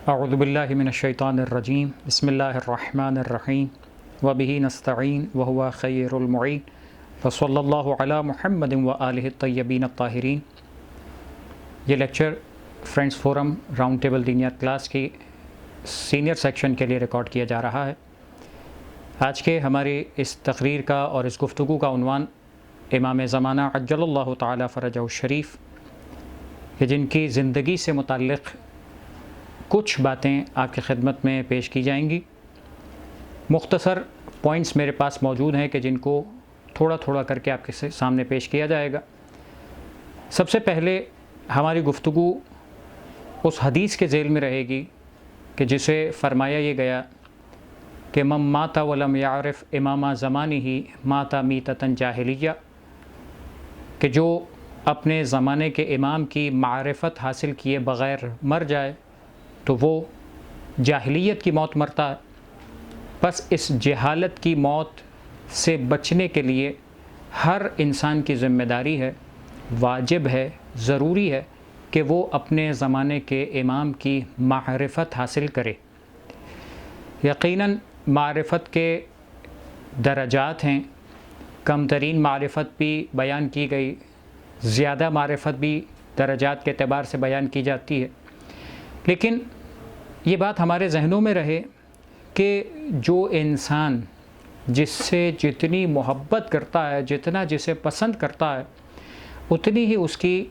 اعوذ باللہ من الشیطان الرجیم بسم اللہ الرحمن الرحیم وبہ نستعین وہو خیر المعین وصلی اللہ علی محمد وآلہ الطیبین الطاہرین۔ یہ lecture friends forum round table دینیات کلاس کی سینئر سیکشن کے لیے ریکارڈ کیا جا رہا ہے۔ آج کے ہماری اس تقریر کا اور اس گفتگو کا عنوان امام زمانہ عجل اللہ تعالی فرجہ الشریف، کہ جن کی زندگی سے متعلق کچھ باتیں آپ کی خدمت میں پیش کی جائیں گی۔ مختصر پوائنٹس میرے پاس موجود ہیں کہ جن کو تھوڑا تھوڑا کر کے آپ کے سامنے پیش کیا جائے گا۔ سب سے پہلے ہماری گفتگو اس حدیث کے ذیل میں رہے گی کہ جسے فرمایا یہ گیا کہ من مات ولم یعرف امام زمانہ مات میتۃ جاہلیہ، کہ جو اپنے زمانے کے امام کی معرفت حاصل کیے بغیر مر جائے تو وہ جاہلیت کی موت مرتا ہے۔ بس اس جہالت کی موت سے بچنے کے لیے ہر انسان کی ذمہ داری ہے، واجب ہے، ضروری ہے کہ وہ اپنے زمانے کے امام کی معرفت حاصل کرے۔ یقیناً معرفت کے درجات ہیں، کم ترین معرفت بھی بیان کی گئی، زیادہ معرفت بھی درجات کے اعتبار سے بیان کی جاتی ہے، لیکن یہ بات ہمارے ذہنوں میں رہے کہ جو انسان جس سے جتنی محبت کرتا ہے، جتنا جسے پسند کرتا ہے، اتنی ہی اس کی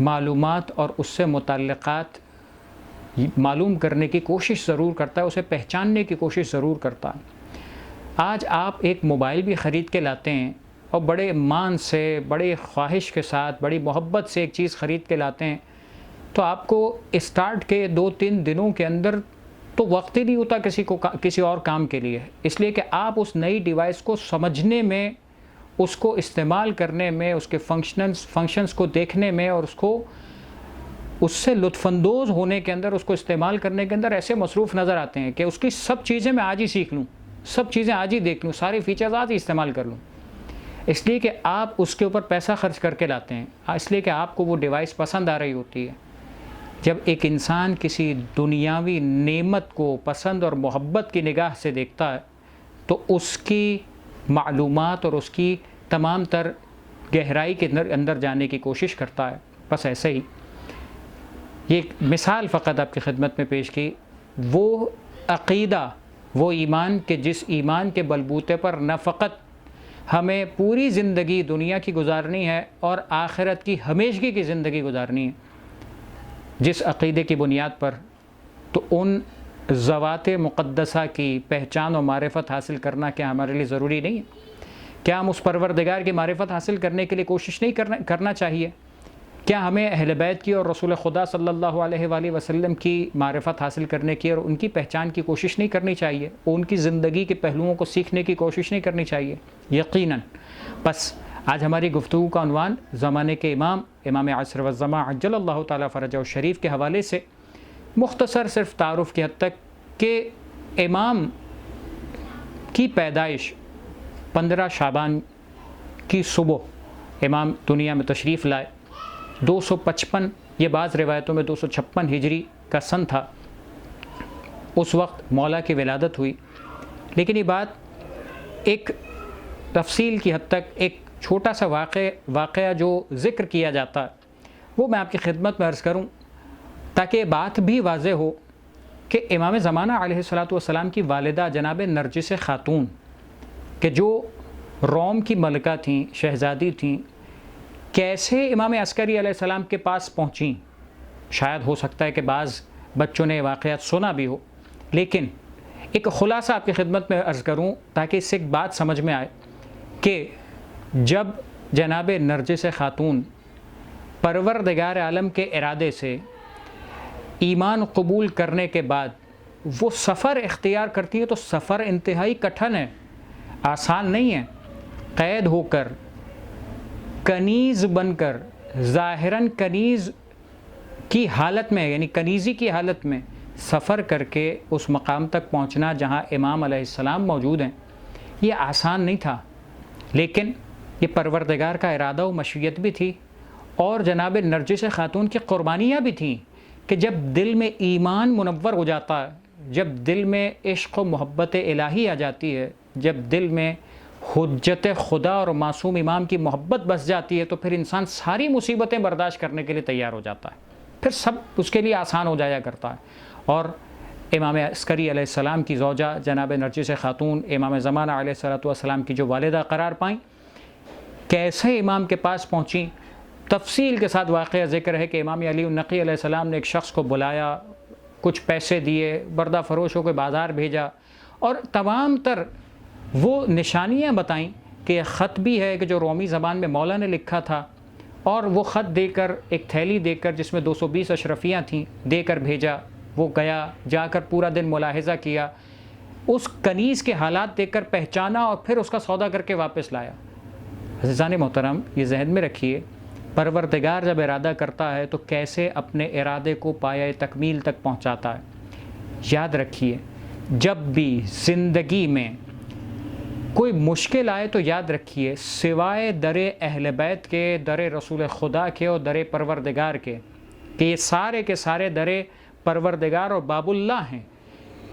معلومات اور اس سے متعلقات معلوم کرنے کی کوشش ضرور کرتا ہے، اسے پہچاننے کی کوشش ضرور کرتا ہے۔ آج آپ ایک موبائل بھی خرید کے لاتے ہیں اور بڑے مان سے، بڑے خواہش کے ساتھ، بڑی محبت سے ایک چیز خرید کے لاتے ہیں، تو آپ کو اسٹارٹ کے 2-3 دنوں کے اندر تو وقت ہی نہیں ہوتا کسی اور کام کے لیے، اس لیے کہ آپ اس نئی ڈیوائس کو سمجھنے میں، اس کو استعمال کرنے میں، اس کے فنکشنز کو دیکھنے میں اور اس سے لطف اندوز ہونے کے اندر، اس کو استعمال کرنے کے اندر ایسے مصروف نظر آتے ہیں کہ اس کی سب چیزیں میں آج ہی سیکھ لوں، سب چیزیں آج ہی دیکھ لوں، سارے فیچرز آج ہی استعمال کر لوں، اس لیے کہ آپ اس کے اوپر پیسہ خرچ کر کے لاتے ہیں، اس لیے کہ آپ کو وہ ڈیوائس پسند آ رہی ہوتی ہے۔ جب ایک انسان کسی دنیاوی نعمت کو پسند اور محبت کی نگاہ سے دیکھتا ہے تو اس کی معلومات اور اس کی تمام تر گہرائی کے اندر جانے کی کوشش کرتا ہے۔ بس ایسے ہی یہ ایک مثال فقط آپ کی خدمت میں پیش کی، وہ عقیدہ، وہ ایمان کہ جس ایمان کے بلبوتے پر نہ فقط ہمیں پوری زندگی دنیا کی گزارنی ہے اور آخرت کی ہمیشگی کی زندگی گزارنی ہے، جس عقیدے کی بنیاد پر تو ان ذوات مقدسہ کی پہچان و معرفت حاصل کرنا کیا ہمارے لیے ضروری نہیں ہے؟ کیا ہم اس پروردگار کی معرفت حاصل کرنے کے لیے کوشش نہیں کرنا چاہیے؟ کیا ہمیں اہل بیت کی اور رسول خدا صلی اللہ علیہ وآلہ وسلم کی معرفت حاصل کرنے کی اور ان کی پہچان کی کوشش نہیں کرنی چاہیے؟ ان کی زندگی کے پہلوؤں کو سیکھنے کی کوشش نہیں کرنی چاہیے؟ یقیناً۔ بس آج ہماری گفتگو کا عنوان زمانے کے امام عصر والزمان عجل اللہ تعالی فرجہ الشریف کے حوالے سے مختصر صرف تعارف کی حد تک کہ امام کی پیدائش 15 شعبان کی صبح امام دنیا میں تشریف لائے، 255، یہ بعض روایتوں میں 256 ہجری کا سن تھا، اس وقت مولا کی ولادت ہوئی۔ لیکن یہ بات ایک تفصیل کی حد تک، ایک چھوٹا سا واقعہ جو ذکر کیا جاتا ہے وہ میں آپ کی خدمت میں عرض کروں تاکہ بات بھی واضح ہو کہ امام زمانہ علیہ السلام کی والدہ جناب نرجس خاتون، کہ جو روم کی ملکہ تھیں، شہزادی تھیں، کیسے امام عسکری علیہ السلام کے پاس پہنچیں۔ شاید ہو سکتا ہے کہ بعض بچوں نے واقعات سنا بھی ہو، لیکن ایک خلاصہ آپ کی خدمت میں عرض کروں تاکہ اس سے ایک بات سمجھ میں آئے کہ جب جناب نرجس خاتون پروردگار عالم کے ارادے سے ایمان قبول کرنے کے بعد وہ سفر اختیار کرتی ہے تو سفر انتہائی کٹھن ہے، آسان نہیں ہے۔ قید ہو کر، کنیز بن کر، ظاہراً کنیز کی حالت میں، یعنی کنیزی کی حالت میں سفر کر کے اس مقام تک پہنچنا جہاں امام علیہ السلام موجود ہیں، یہ آسان نہیں تھا، لیکن یہ پروردگار کا ارادہ و مشیت بھی تھی اور جناب نرجس خاتون کی قربانیاں بھی تھیں کہ جب دل میں ایمان منور ہو جاتا ہے، جب دل میں عشق و محبت الہی آ جاتی ہے، جب دل میں حجت خدا اور معصوم امام کی محبت بس جاتی ہے، تو پھر انسان ساری مصیبتیں برداشت کرنے کے لیے تیار ہو جاتا ہے، پھر سب اس کے لیے آسان ہو جایا کرتا ہے۔ اور امام عسکری علیہ السلام کی زوجہ جناب نرجس خاتون امام زمانہ علیہ السلام کی جو والدہ قرار پائیں، کیسے امام کے پاس پہنچیں، تفصیل کے ساتھ واقعہ ذکر ہے کہ امام علی النقی علیہ السلام نے ایک شخص کو بلایا، کچھ پیسے دیے، بردہ فروشوں کو بازار بھیجا، اور تمام تر وہ نشانیاں بتائیں کہ یہ خط بھی ہے کہ جو رومی زبان میں مولا نے لکھا تھا، اور وہ خط دے کر، ایک تھیلی دے کر جس میں 220 اشرفیاں تھیں، دے کر بھیجا۔ وہ گیا، جا کر پورا دن ملاحظہ کیا، اس کنیز کے حالات دیکھ کر پہچانا، اور پھر اس کا سودا کر کے واپس لایا۔ عزیزان محترم، یہ ذہن میں رکھیے، پروردگار جب ارادہ کرتا ہے تو کیسے اپنے ارادے کو پایہ تکمیل تک پہنچاتا ہے۔ یاد رکھیے، جب بھی زندگی میں کوئی مشکل آئے تو یاد رکھیے، سوائے در اہل بیت کے، در رسول خدا کے اور در پروردگار کے، کہ یہ سارے کے سارے در پروردگار اور باب اللہ ہیں،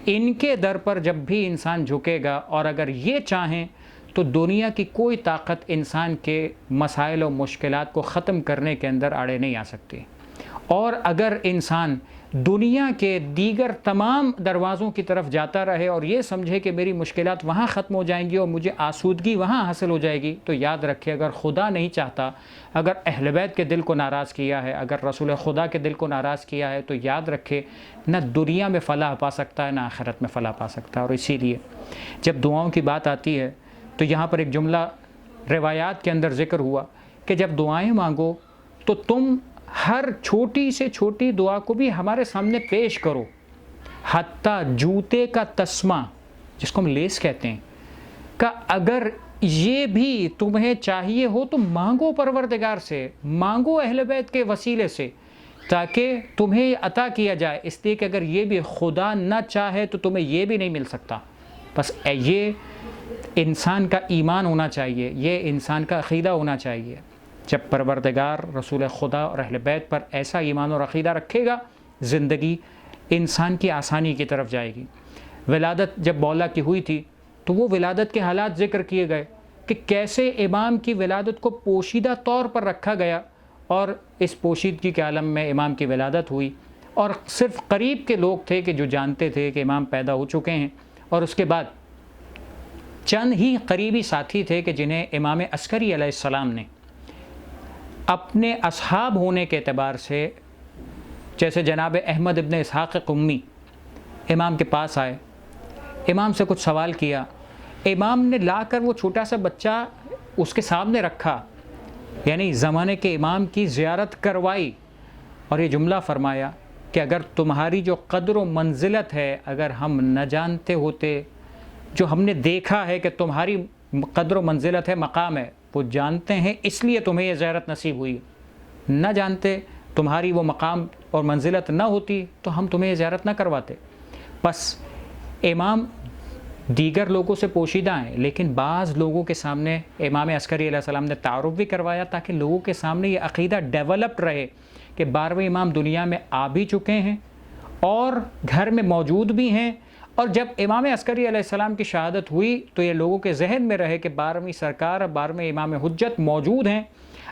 ان کے در پر جب بھی انسان جھکے گا، اور اگر یہ چاہیں تو دنیا کی کوئی طاقت انسان کے مسائل و مشکلات کو ختم کرنے کے اندر آڑے نہیں آ سکتی۔ اور اگر انسان دنیا کے دیگر تمام دروازوں کی طرف جاتا رہے اور یہ سمجھے کہ میری مشکلات وہاں ختم ہو جائیں گی اور مجھے آسودگی وہاں حاصل ہو جائے گی، تو یاد رکھے، اگر خدا نہیں چاہتا، اگر اہل بیت کے دل کو ناراض کیا ہے، اگر رسول خدا کے دل کو ناراض کیا ہے، تو یاد رکھے نہ دنیا میں فلاح پا سکتا ہے، نہ آخرت میں فلاح پا سکتا ہے۔ اور اسی لیے جب دعاؤں کی بات آتی ہے تو یہاں پر ایک جملہ روایات کے اندر ذکر ہوا کہ جب دعائیں مانگو تو تم ہر چھوٹی سے چھوٹی دعا کو بھی ہمارے سامنے پیش کرو، حتیٰ جوتے کا تسمہ، جس کو ہم لیس کہتے ہیں، کہ اگر یہ بھی تمہیں چاہیے ہو تو مانگو پروردگار سے، مانگو اہل بیت کے وسیلے سے، تاکہ تمہیں عطا کیا جائے، اس لیے کہ اگر یہ بھی خدا نہ چاہے تو تمہیں یہ بھی نہیں مل سکتا۔ بس یہ انسان کا ایمان ہونا چاہیے، یہ انسان کا عقیدہ ہونا چاہیے۔ جب پروردگار، رسول خدا اور اہل بیت پر ایسا ایمان اور عقیدہ رکھے گا، زندگی انسان کی آسانی کی طرف جائے گی۔ ولادت جب مولا کی ہوئی تھی تو وہ ولادت کے حالات ذکر کیے گئے کہ کیسے امام کی ولادت کو پوشیدہ طور پر رکھا گیا، اور اس پوشیدگی کے عالم میں امام کی ولادت ہوئی، اور صرف قریب کے لوگ تھے کہ جو جانتے تھے کہ امام پیدا ہو چکے ہیں، اور اس کے بعد چند ہی قریبی ساتھی تھے کہ جنہیں امام عسکری علیہ السلام نے اپنے اصحاب ہونے کے اعتبار سے، جیسے جناب احمد ابن اسحاق قمی امام کے پاس آئے، امام سے کچھ سوال کیا، امام نے لا کر وہ چھوٹا سا بچہ اس کے سامنے رکھا، یعنی زمانے کے امام کی زیارت کروائی، اور یہ جملہ فرمایا کہ اگر تمہاری جو قدر و منزلت ہے، اگر ہم نہ جانتے ہوتے، جو ہم نے دیکھا ہے کہ تمہاری قدر و منزلت ہے، مقام ہے، وہ جانتے ہیں اس لیے تمہیں یہ زیارت نصیب ہوئی، نہ جانتے، تمہاری وہ مقام اور منزلت نہ ہوتی تو ہم تمہیں یہ زیارت نہ کرواتے۔ بس امام دیگر لوگوں سے پوشیدہ ہیں، لیکن بعض لوگوں کے سامنے امام عسکری علیہ السلام نے تعارف بھی کروایا تاکہ لوگوں کے سامنے یہ عقیدہ ڈیولپڈ رہے کہ 12ویں امام دنیا میں آ بھی چکے ہیں اور گھر میں موجود بھی ہیں، اور جب امام عسکری علیہ السلام کی شہادت ہوئی تو یہ لوگوں کے ذہن میں رہے کہ 12ویں سرکار، 12ویں امام حجت موجود ہیں،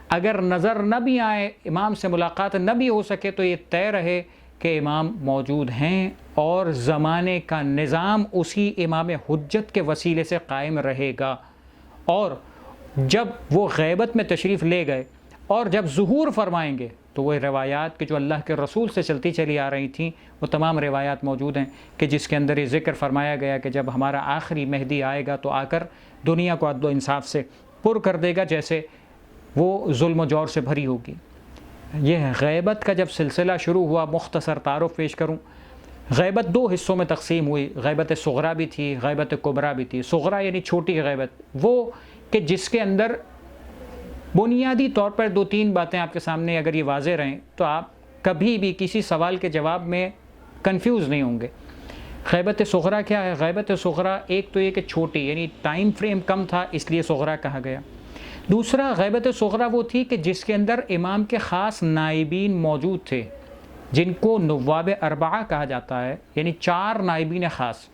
اگر نظر نہ بھی آئے، امام سے ملاقات نہ بھی ہو سکے، تو یہ طے رہے کہ امام موجود ہیں، اور زمانے کا نظام اسی امام حجت کے وسیلے سے قائم رہے گا۔ اور جب وہ غیبت میں تشریف لے گئے اور جب ظہور فرمائیں گے تو وہ روایات کہ جو اللہ کے رسول سے چلتی چلی آ رہی تھیں، وہ تمام روایات موجود ہیں کہ جس کے اندر یہ ذکر فرمایا گیا کہ جب ہمارا آخری مہدی آئے گا تو آ کر دنیا کو عدل و انصاف سے پر کر دے گا، جیسے وہ ظلم و جور سے بھری ہوگی۔ یہ غیبت کا جب سلسلہ شروع ہوا، مختصر تعارف پیش کروں، غیبت 2 حصوں میں تقسیم ہوئی، غیبت صغریٰ بھی تھی، غیبت کبریٰ بھی تھی۔ صغریٰ یعنی چھوٹی غیبت، وہ کہ جس کے اندر بنیادی طور پر 2-3 باتیں آپ کے سامنے اگر یہ واضح رہیں تو آپ کبھی بھی کسی سوال کے جواب میں کنفیوز نہیں ہوں گے۔ غیبت صغریٰ کیا ہے؟ غیبت صغریٰ ایک تو یہ کہ چھوٹی، یعنی ٹائم فریم کم تھا اس لیے صغریٰ کہا گیا۔ دوسرا، غیبت صغریٰ وہ تھی کہ جس کے اندر امام کے خاص نائبین موجود تھے، جن کو نواب اربعہ کہا جاتا ہے، یعنی 4 نائبین خاص،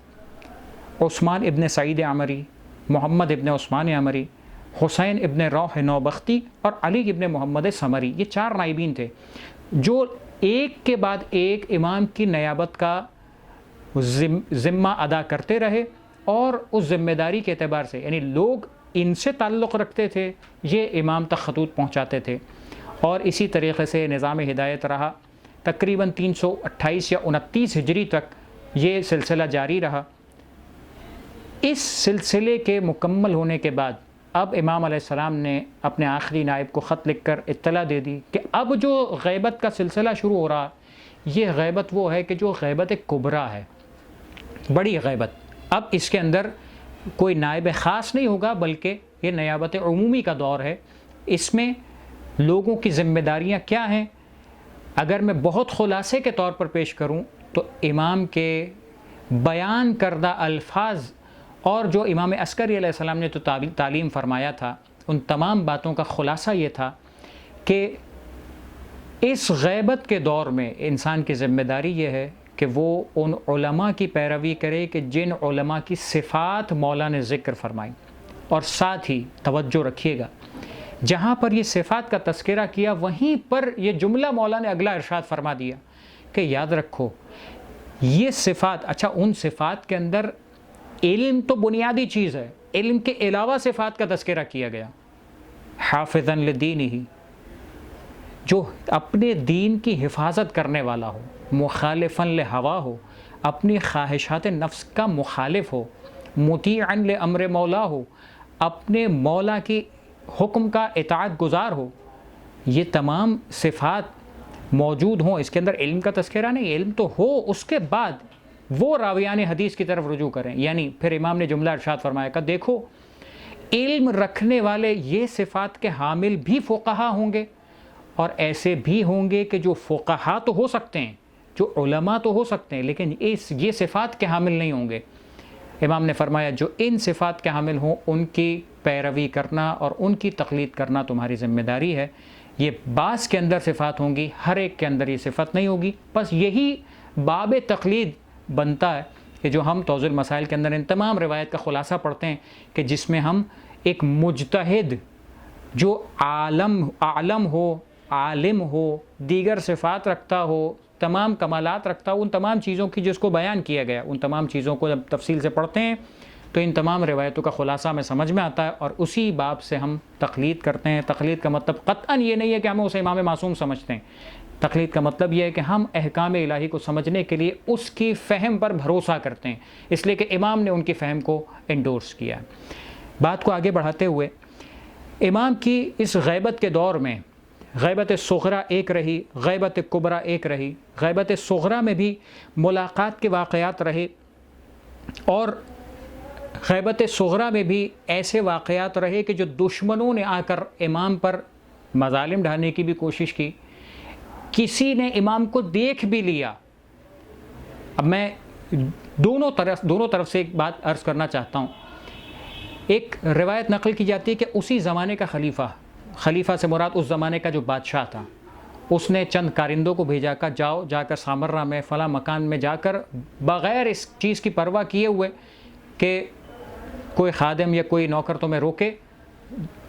عثمان ابن سعید عمری، محمد ابن عثمان عمری، حسین ابن روح نوبختی اور علی ابن محمد سمری، یہ 4 نائبین تھے جو ایک کے بعد ایک امام کی نیابت کا ذمہ ادا کرتے رہے، اور اس ذمہ داری کے اعتبار سے یعنی لوگ ان سے تعلق رکھتے تھے، یہ امام تک خطوط پہنچاتے تھے، اور اسی طریقے سے نظام ہدایت رہا تقریباً 328 یا 29 ہجری تک یہ سلسلہ جاری رہا۔ اس سلسلے کے مکمل ہونے کے بعد اب امام علیہ السلام نے اپنے آخری نائب کو خط لکھ کر اطلاع دے دی کہ اب جو غیبت کا سلسلہ شروع ہو رہا، یہ غیبت وہ ہے کہ جو غیبت کبریٰ ہے، بڑی غیبت۔ اب اس کے اندر کوئی نائب خاص نہیں ہوگا، بلکہ یہ نیابت عمومی کا دور ہے۔ اس میں لوگوں کی ذمہ داریاں کیا ہیں؟ اگر میں بہت خلاصے کے طور پر پیش کروں تو امام کے بیان کردہ الفاظ اور جو امام عسکری علیہ السلام نے تو تعلیم فرمایا تھا، ان تمام باتوں کا خلاصہ یہ تھا کہ اس غیبت کے دور میں انسان کی ذمہ داری یہ ہے کہ وہ ان علماء کی پیروی کرے کہ جن علماء کی صفات مولا نے ذکر فرمائی، اور ساتھ ہی توجہ رکھیے گا جہاں پر یہ صفات کا تذکرہ کیا وہیں پر یہ جملہ مولا نے اگلا ارشاد فرما دیا کہ یاد رکھو یہ صفات، اچھا ان صفات کے اندر علم تو بنیادی چیز ہے، علم کے علاوہ صفات کا تذکرہ کیا گیا، حافظاً لدینہ، جو اپنے دین کی حفاظت کرنے والا ہو، مخالفاً لہوا ہو، اپنی خواہشات نفس کا مخالف ہو، مطیعاً لامر مولا ہو، اپنے مولا کی حکم کا اطاعت گزار ہو، یہ تمام صفات موجود ہوں۔ اس کے اندر علم کا تذکرہ نہیں، علم تو ہو، اس کے بعد وہ راویان حدیث کی طرف رجوع کریں۔ یعنی پھر امام نے جملہ ارشاد فرمایا کہ دیکھو علم رکھنے والے یہ صفات کے حامل بھی فقہا ہوں گے، اور ایسے بھی ہوں گے کہ جو فقہا تو ہو سکتے ہیں، جو علماء تو ہو سکتے ہیں، لیکن یہ صفات کے حامل نہیں ہوں گے۔ امام نے فرمایا جو ان صفات کے حامل ہوں ان کی پیروی کرنا اور ان کی تقلید کرنا تمہاری ذمہ داری ہے۔ یہ بعض کے اندر صفات ہوں گی، ہر ایک کے اندر یہ صفت نہیں ہوگی۔ بس یہی باب تقلید بنتا ہے کہ جو ہم توضیح المسائل کے اندر ان تمام روایت کا خلاصہ پڑھتے ہیں کہ جس میں ہم ایک مجتہد جو عالم ہو، عالم ہو، دیگر صفات رکھتا ہو، تمام کمالات رکھتا ہو، ان تمام چیزوں کی جس کو بیان کیا گیا، ان تمام چیزوں کو جب تفصیل سے پڑھتے ہیں تو ان تمام روایتوں کا خلاصہ ہمیں سمجھ میں آتا ہے، اور اسی باب سے ہم تقلید کرتے ہیں۔ تقلید کا مطلب قطعاً یہ نہیں ہے کہ ہم اسے امام معصوم سمجھتے ہیں، تقلید کا مطلب یہ ہے کہ ہم احکام الہی کو سمجھنے کے لیے اس کی فہم پر بھروسہ کرتے ہیں، اس لیے کہ امام نے ان کی فہم کو انڈورس کیا ہے۔ بات کو آگے بڑھاتے ہوئے امام کی اس غیبت کے دور میں غیبت صغرا ایک رہی، غیبت کبریٰ ایک رہی۔ غیبت صغرا میں بھی ملاقات کے واقعات رہے، اور غیبت صغرا میں بھی ایسے واقعات رہے کہ جو دشمنوں نے آ کر امام پر مظالم ڈھانے کی بھی کوشش کی، کسی نے امام کو دیکھ بھی لیا۔ اب میں دونوں طرف سے ایک بات عرض کرنا چاہتا ہوں۔ ایک روایت نقل کی جاتی ہے کہ اسی زمانے کا خلیفہ سے مراد اس زمانے کا جو بادشاہ تھا، اس نے چند کارندوں کو بھیجا کہ جا کر سامرہ میں فلاں مکان میں جا کر بغیر اس چیز کی پرواہ کیے ہوئے کہ کوئی خادم یا کوئی نوکر تمہیں روکے،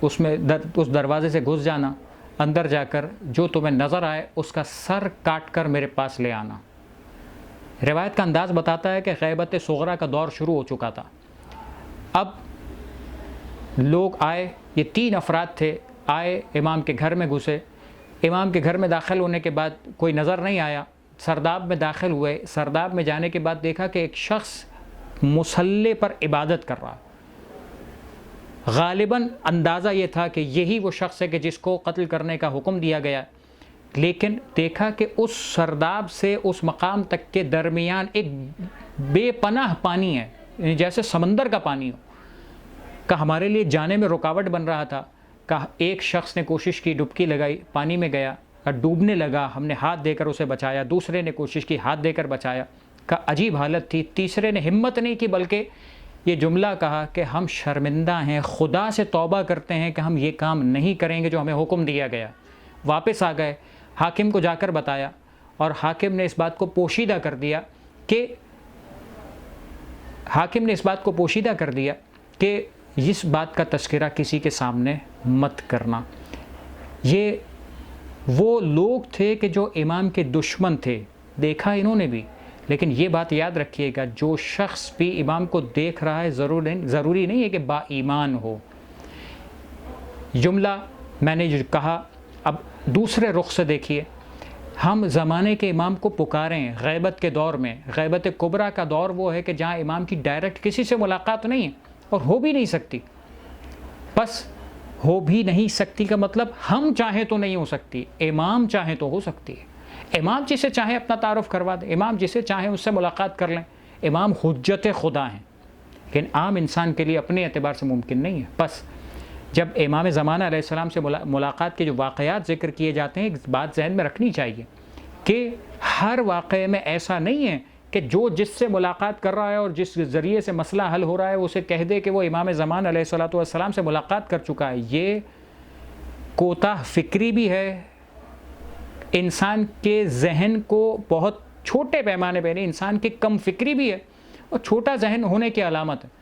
اس دروازے سے گھس جانا، اندر جا کر جو تمہیں نظر آئے اس کا سر کاٹ کر میرے پاس لے آنا۔ روایت کا انداز بتاتا ہے کہ غیبت صغرا کا دور شروع ہو چکا تھا۔ اب لوگ آئے، یہ 3 افراد تھے، آئے امام کے گھر میں گھسے۔ امام کے گھر میں داخل ہونے کے بعد کوئی نظر نہیں آیا، سرداب میں داخل ہوئے۔ سرداب میں جانے کے بعد دیکھا کہ ایک شخص مصلی پر عبادت کر رہا۔ غالباً اندازہ یہ تھا کہ یہی وہ شخص ہے کہ جس کو قتل کرنے کا حکم دیا گیا، لیکن دیکھا کہ اس سرداب سے اس مقام تک کے درمیان ایک بے پناہ پانی ہے، یعنی جیسے سمندر کا پانی ہو، کہ ہمارے لیے جانے میں رکاوٹ بن رہا تھا۔ کہ ایک شخص نے کوشش کی، ڈبکی لگائی، پانی میں گیا اور ڈوبنے لگا، ہم نے ہاتھ دے کر اسے بچایا، دوسرے نے کوشش کی، ہاتھ دے کر بچایا، کہ عجیب حالت تھی۔ تیسرے نے ہمت نہیں کی، بلکہ یہ جملہ کہا کہ ہم شرمندہ ہیں، خدا سے توبہ کرتے ہیں کہ ہم یہ کام نہیں کریں گے جو ہمیں حکم دیا گیا۔ واپس آ گئے، حاکم کو جا کر بتایا، اور حاکم نے اس بات کو پوشیدہ کر دیا کہ اس بات کا تذکرہ کسی کے سامنے مت کرنا۔ یہ وہ لوگ تھے کہ جو امام کے دشمن تھے، دیکھا انہوں نے بھی، لیکن یہ بات یاد رکھیے گا، جو شخص بھی امام کو دیکھ رہا ہے ضروری نہیں ہے کہ با ایمان ہو۔ جملہ میں نے جو کہا، اب دوسرے رخ سے دیکھیے، ہم زمانے کے امام کو پکاریں غیبت کے دور میں۔ غیبت کبریٰ کا دور وہ ہے کہ جہاں امام کی ڈائریکٹ کسی سے ملاقات نہیں ہے اور ہو بھی نہیں سکتی۔ بس ہو بھی نہیں سکتی کا مطلب ہم چاہیں تو نہیں ہو سکتی، امام چاہیں تو ہو سکتی ہے۔ امام جسے چاہیں اپنا تعارف کروا دیں، امام جسے چاہیں اس سے ملاقات کر لیں۔ امام حجت خدا ہیں، لیکن عام انسان کے لیے اپنے اعتبار سے ممکن نہیں ہے۔ بس جب امام زمانہ علیہ السلام سے ملاقات کے جو واقعات ذکر کیے جاتے ہیں، ایک بات ذہن میں رکھنی چاہیے کہ ہر واقعے میں ایسا نہیں ہے کہ جو جس سے ملاقات کر رہا ہے اور جس ذریعے سے مسئلہ حل ہو رہا ہے اسے کہہ دے کہ وہ امام زمان علیہ السلام سے ملاقات کر چکا ہے۔ یہ کوتاہ فکری بھی ہے، انسان کے ذہن کو بہت چھوٹے پیمانے پہ نہیں، انسان کی کم فکری بھی ہے اور چھوٹا ذہن ہونے کی علامت ہے۔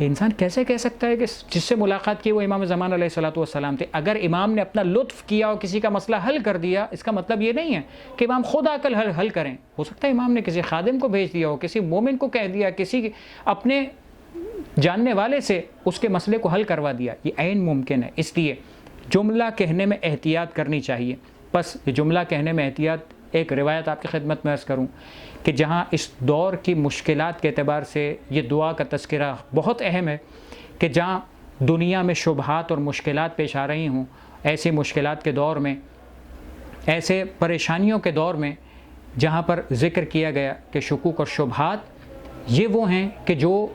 انسان کیسے کہہ سکتا ہے کہ جس سے ملاقات کی وہ امام زمان علیہ السلام تھے؟ اگر امام نے اپنا لطف کیا اور کسی کا مسئلہ حل کر دیا، اس کا مطلب یہ نہیں ہے کہ امام خود آ کر حل کریں۔ ہو سکتا ہے امام نے کسی خادم کو بھیج دیا ہو، کسی مومن کو کہہ دیا، کسی اپنے جاننے والے سے اس کے مسئلے کو حل کروا دیا، یہ عین ممکن ہے۔ اس لیے جملہ کہنے میں احتیاط کرنی چاہیے۔ بس یہ جملہ کہنے میں احتیاط، ایک روایت آپ کی خدمت میں عرض کروں کہ جہاں اس دور کی مشکلات کے اعتبار سے یہ دعا کا تذکرہ بہت اہم ہے، کہ جہاں دنیا میں شبہات اور مشکلات پیش آ رہی ہوں، ایسی مشکلات کے دور میں، ایسے پریشانیوں کے دور میں، جہاں پر ذکر کیا گیا کہ شکوک اور شبہات یہ وہ ہیں کہ جو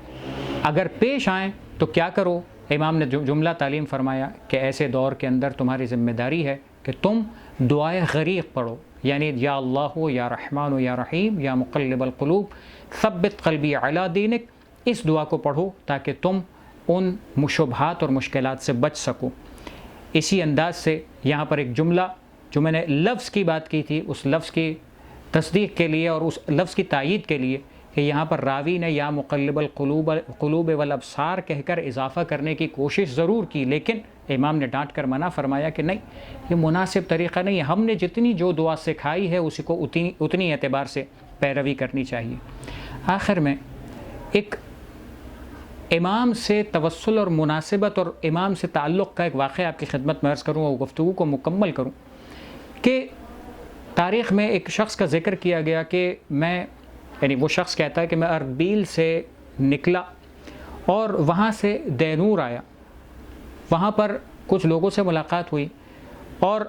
اگر پیش آئیں تو کیا کرو۔ امام نے جملہ تعلیم فرمایا کہ ایسے دور کے اندر تمہاری ذمہ داری ہے کہ تم دعائے غریق پڑھو، یعنی یا اللہ یا رحمان یا رحیم یا مقلب القلوب ثبت قلبی علی دینک، اس دعا کو پڑھو تاکہ تم ان شبہات اور مشکلات سے بچ سکو۔ اسی انداز سے یہاں پر ایک جملہ جو میں نے لفظ کی بات کی تھی، اس لفظ کی تصدیق کے لیے اور اس لفظ کی تائید کے لیے کہ یہاں پر راوی نے یا مقلب القلوب والابصار کہہ کر اضافہ کرنے کی کوشش ضرور کی، لیکن امام نے ڈانٹ کر منع فرمایا کہ نہیں، یہ مناسب طریقہ نہیں ہے۔ ہم نے جتنی جو دعا سکھائی ہے اسی کو اتنی اعتبار سے پیروی کرنی چاہیے۔ آخر میں ایک امام سے توسل اور مناسبت اور امام سے تعلق کا ایک واقعہ آپ کی خدمت میں عرض کروں اور گفتگو کو مکمل کروں کہ تاریخ میں ایک شخص کا ذکر کیا گیا کہ یعنی وہ شخص کہتا ہے کہ میں اربیل سے نکلا اور وہاں سے دینور آیا، وہاں پر کچھ لوگوں سے ملاقات ہوئی اور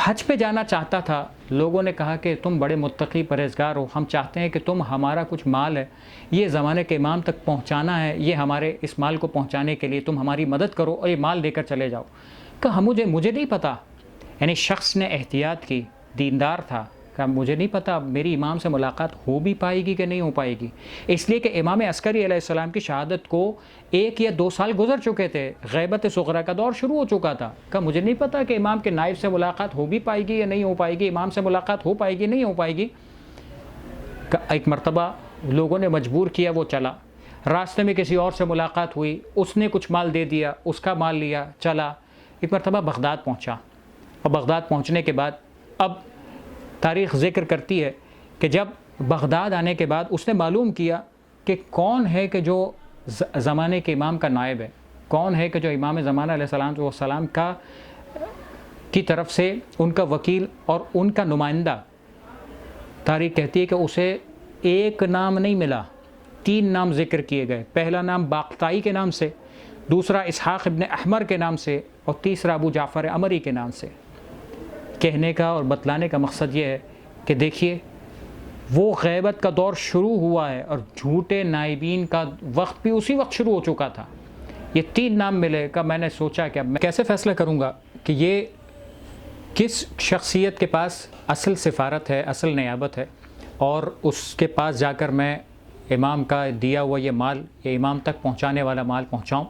حج پہ جانا چاہتا تھا۔ لوگوں نے کہا کہ تم بڑے متقی پرہیزگار ہو، ہم چاہتے ہیں کہ تم ہمارا کچھ مال ہے، یہ زمانے کے امام تک پہنچانا ہے، یہ ہمارے اس مال کو پہنچانے کے لیے تم ہماری مدد کرو اور یہ مال دے کر چلے جاؤ۔ کہا مجھے نہیں پتہ، یعنی شخص نے احتیاط کی، دیندار تھا، کہ مجھے نہیں پتا میری امام سے ملاقات ہو بھی پائے گی کہ نہیں ہو پائے گی، اس لیے کہ امام عسکری علیہ السلام کی شہادت کو 1 یا 2 سال گزر چکے تھے، غیبت صغریٰ کا دور شروع ہو چکا تھا۔ کہ مجھے نہیں پتا کہ امام کے نائب سے ملاقات ہو بھی پائے گی یا نہیں ہو پائے گی، امام سے ملاقات ہو پائے گی نہیں ہو پائے گی۔ ایک مرتبہ لوگوں نے مجبور کیا، وہ چلا، راستے میں کسی اور سے ملاقات ہوئی، اس نے کچھ مال دے دیا، اس کا مال لیا، چلا، ایک مرتبہ بغداد پہنچا، اور بغداد پہنچنے کے بعد اب تاریخ ذکر کرتی ہے کہ جب بغداد آنے کے بعد اس نے معلوم کیا کہ کون ہے کہ جو زمانے کے امام کا نائب ہے، کون ہے کہ جو امام زمانہ علیہ السلام کی طرف سے ان کا وکیل اور ان کا نمائندہ۔ تاریخ کہتی ہے کہ اسے ایک نام نہیں ملا، 3 نام ذکر کیے گئے۔ پہلا نام باقتائی کے نام سے، دوسرا اسحاق ابن احمر کے نام سے، اور تیسرا ابو جعفر عمری کے نام سے۔ کہنے کا اور بتلانے کا مقصد یہ ہے کہ دیکھیے وہ غیبت کا دور شروع ہوا ہے اور جھوٹے نائبین کا وقت بھی اسی وقت شروع ہو چکا تھا۔ یہ 3 نام ملے کا میں نے سوچا کہ اب میں کیسے فیصلہ کروں گا کہ یہ کس شخصیت کے پاس اصل سفارت ہے، اصل نیابت ہے، اور اس کے پاس جا کر میں امام کا دیا ہوا یہ مال، یہ امام تک پہنچانے والا مال پہنچاؤں۔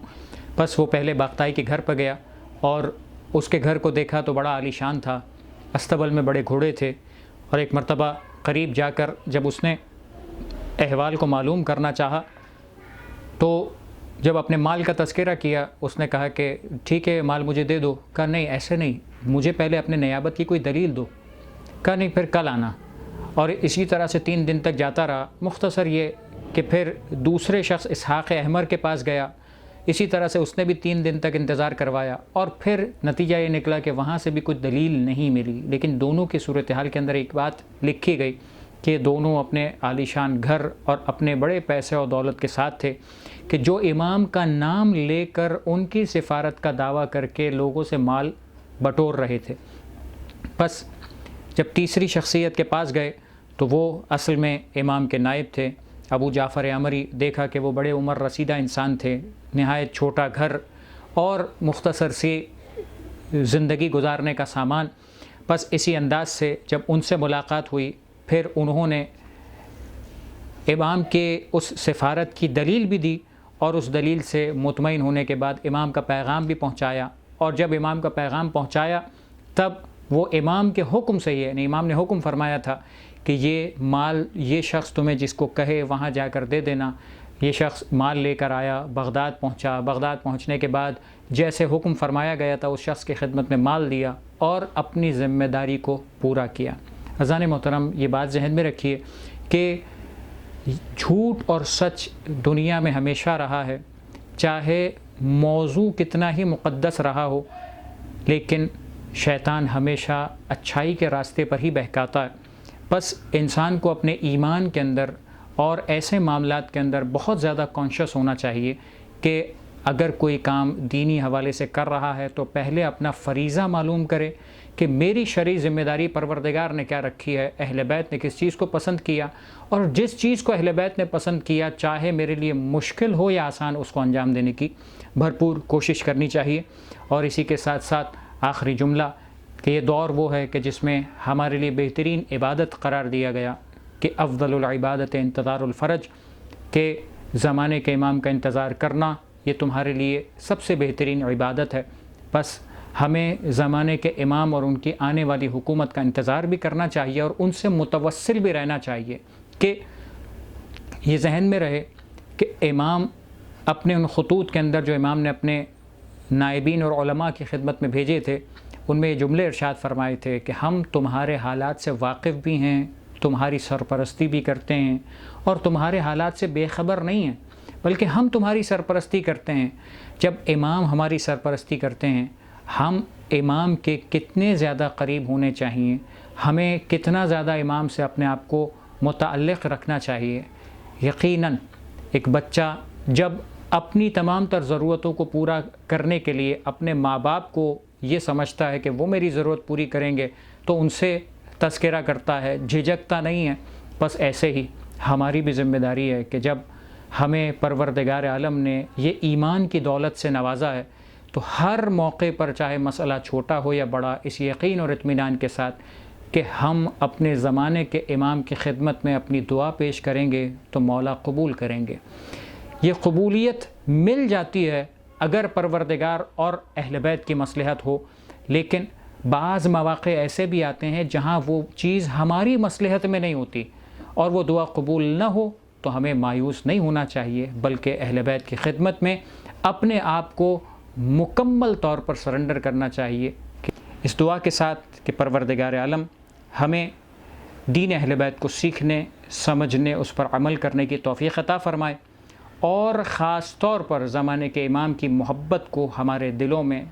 بس وہ پہلے باقتائی کے گھر پر گیا اور اس کے گھر کو دیکھا تو بڑا عالی شان تھا، استبل میں بڑے گھوڑے تھے، اور ایک مرتبہ قریب جا کر جب اس نے احوال کو معلوم کرنا چاہا تو جب اپنے مال کا تذکرہ کیا اس نے کہا کہ ٹھیک ہے مال مجھے دے دو. کہا نہیں ایسے نہیں, مجھے پہلے اپنے نیابت کی کوئی دلیل دو. کہا نہیں پھر کل آنا. اور اسی طرح سے 3 دن تک جاتا رہا. مختصر یہ کہ پھر دوسرے شخص اسحاق احمر کے پاس گیا, اسی طرح سے اس نے بھی 3 دن تک انتظار کروایا, اور پھر نتیجہ یہ نکلا کہ وہاں سے بھی کوئی دلیل نہیں ملی. لیکن دونوں کی صورتحال کے اندر ایک بات لکھی گئی کہ دونوں اپنے عالیشان گھر اور اپنے بڑے پیسے اور دولت کے ساتھ تھے, کہ جو امام کا نام لے کر ان کی سفارت کا دعویٰ کر کے لوگوں سے مال بٹور رہے تھے. بس جب تیسری شخصیت کے پاس گئے تو وہ اصل میں امام کے نائب تھے, ابو جعفر عمری. دیکھا کہ وہ بڑے عمر رسیدہ انسان تھے, نہایت چھوٹا گھر اور مختصر سی زندگی گزارنے کا سامان. بس اسی انداز سے جب ان سے ملاقات ہوئی پھر انہوں نے امام کے اس سفارت کی دلیل بھی دی, اور اس دلیل سے مطمئن ہونے کے بعد امام کا پیغام بھی پہنچایا. اور جب امام کا پیغام پہنچایا تب وہ امام کے حکم سے, یعنی امام نے حکم فرمایا تھا کہ یہ مال یہ شخص تمہیں جس کو کہے وہاں جا کر دے دینا. یہ شخص مال لے کر آیا, بغداد پہنچا. بغداد پہنچنے کے بعد جیسے حکم فرمایا گیا تھا اس شخص کی خدمت میں مال دیا اور اپنی ذمہ داری کو پورا کیا. عزیزان محترم, یہ بات ذہن میں رکھیے کہ جھوٹ اور سچ دنیا میں ہمیشہ رہا ہے, چاہے موضوع کتنا ہی مقدس رہا ہو, لیکن شیطان ہمیشہ اچھائی کے راستے پر ہی بہکاتا ہے. بس انسان کو اپنے ایمان کے اندر اور ایسے معاملات کے اندر بہت زیادہ کانشیس ہونا چاہیے کہ اگر کوئی کام دینی حوالے سے کر رہا ہے تو پہلے اپنا فریضہ معلوم کرے کہ میری شرعی ذمہ داری پروردگار نے کیا رکھی ہے, اہل بیت نے کس چیز کو پسند کیا, اور جس چیز کو اہل بیت نے پسند کیا چاہے میرے لیے مشکل ہو یا آسان اس کو انجام دینے کی بھرپور کوشش کرنی چاہیے. اور اسی کے ساتھ ساتھ آخری جملہ کہ یہ دور وہ ہے کہ جس میں ہمارے لیے بہترین عبادت قرار دیا گیا کہ افضل العبادت انتظار الفرج, کہ زمانے کے امام کا انتظار کرنا یہ تمہارے لیے سب سے بہترین عبادت ہے. بس ہمیں زمانے کے امام اور ان کی آنے والی حکومت کا انتظار بھی کرنا چاہیے اور ان سے متوسل بھی رہنا چاہیے, کہ یہ ذہن میں رہے کہ امام اپنے ان خطوط کے اندر جو امام نے اپنے نائبین اور علماء کی خدمت میں بھیجے تھے ان میں یہ جملے ارشاد فرمائے تھے کہ ہم تمہارے حالات سے واقف بھی ہیں, تمہاری سرپرستی بھی کرتے ہیں, اور تمہارے حالات سے بے خبر نہیں ہیں, بلکہ ہم تمہاری سرپرستی کرتے ہیں. جب امام ہماری سرپرستی کرتے ہیں ہم امام کے کتنے زیادہ قریب ہونے چاہیے, ہمیں کتنا زیادہ امام سے اپنے آپ کو متعلق رکھنا چاہیے. یقیناً ایک بچہ جب اپنی تمام تر ضرورتوں کو پورا کرنے کے لیے اپنے ماں باپ کو یہ سمجھتا ہے کہ وہ میری ضرورت پوری کریں گے تو ان سے تذکرہ کرتا ہے, جھجکتا نہیں ہے. بس ایسے ہی ہماری بھی ذمہ داری ہے کہ جب ہمیں پروردگار عالم نے یہ ایمان کی دولت سے نوازا ہے تو ہر موقع پر چاہے مسئلہ چھوٹا ہو یا بڑا, اس یقین اور اطمینان کے ساتھ کہ ہم اپنے زمانے کے امام کی خدمت میں اپنی دعا پیش کریں گے تو مولا قبول کریں گے. یہ قبولیت مل جاتی ہے اگر پروردگار اور اہل بیت کی مصلحت ہو, لیکن بعض مواقع ایسے بھی آتے ہیں جہاں وہ چیز ہماری مصلحت میں نہیں ہوتی اور وہ دعا قبول نہ ہو تو ہمیں مایوس نہیں ہونا چاہیے, بلکہ اہل بیت کی خدمت میں اپنے آپ کو مکمل طور پر سرنڈر کرنا چاہیے. اس دعا کے ساتھ کہ پروردگار عالم ہمیں دین اہل بیت کو سیکھنے, سمجھنے, اس پر عمل کرنے کی توفیق عطا فرمائے, اور خاص طور پر زمانے کے امام کی محبت کو ہمارے دلوں میں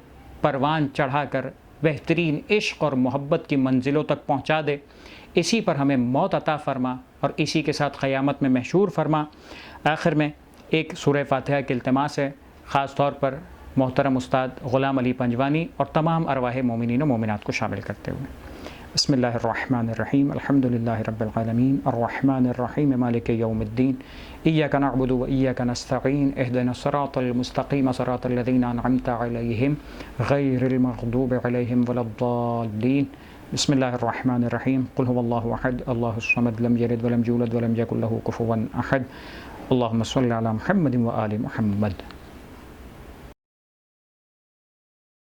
پروان چڑھا کر بہترین عشق اور محبت کی منزلوں تک پہنچا دے. اسی پر ہمیں موت عطا فرما اور اسی کے ساتھ قیامت میں محشور فرما. آخر میں ایک سورہ فاتحہ کی التماس ہے, خاص طور پر محترم استاد غلام علی پنجوانی اور تمام ارواح مومنین و مومنات کو شامل کرتے ہوئے. بسم اللہ الرحمن الرحیم, الحمدللہ رب العالمین, الرحمن الرحیم, مالک یوم الدین, ایاک نعبد و ایاک نستعین, اہدنا الصراط المستقیم, صراط الذین انعمت علیہم غیر المغضوب علیہم ولا الضالین. بسم اللہ الرحمن الرحیم, قل هو اللہ احد اللہ الصمد لم یلد ولم یولد ولم یکن له کفوا احد. اللہم صل علی محمد و آل محمد.